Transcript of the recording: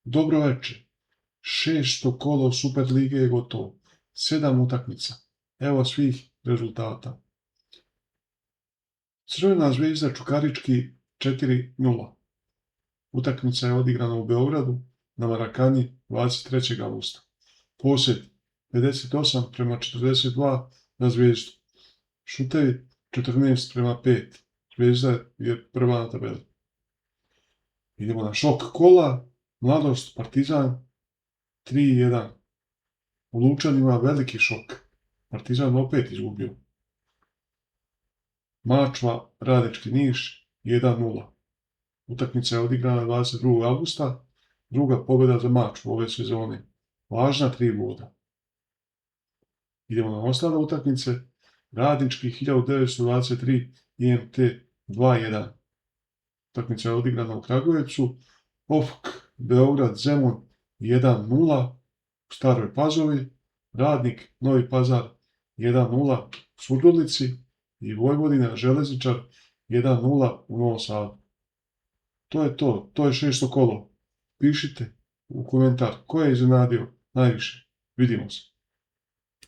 Dobro večer. 6. kolo Superlige je gotovo. 7 utakmica. Evo svih rezultata. Crvena Zvezda Čukarički 4:0. Utakmica je odigrana u Beogradu na Marakani 23. avgusta. Posjed 58:42 na Zvezdu. Šutevi 14:5. Zvezda je prva na tabeli. Idemo na šok kola. Mladost Partizan 3:1. U Lučanima veliki šok. Partizan opet izgubio. Mačva Radnički Niš 1:0. Utakmica je odigrana 22. avgusta. Druga pobjeda za Mačvu ove sezone. Važna 3 boda. Idemo na ostale utakmice. Radnički 1923 IMT 2:1. Utakmica je odigrana u Kragujevcu. OFK Beograd Zemun 1:0 u Staroj Pazovi. Radnik Novi Pazar 1:0 u Surdulici i Vojvodina Železničar 1:0 u Novom Sadu. To je to. To je 6. kolo. Pišite u komentar ko je iznenadio najviše. Vidimo se.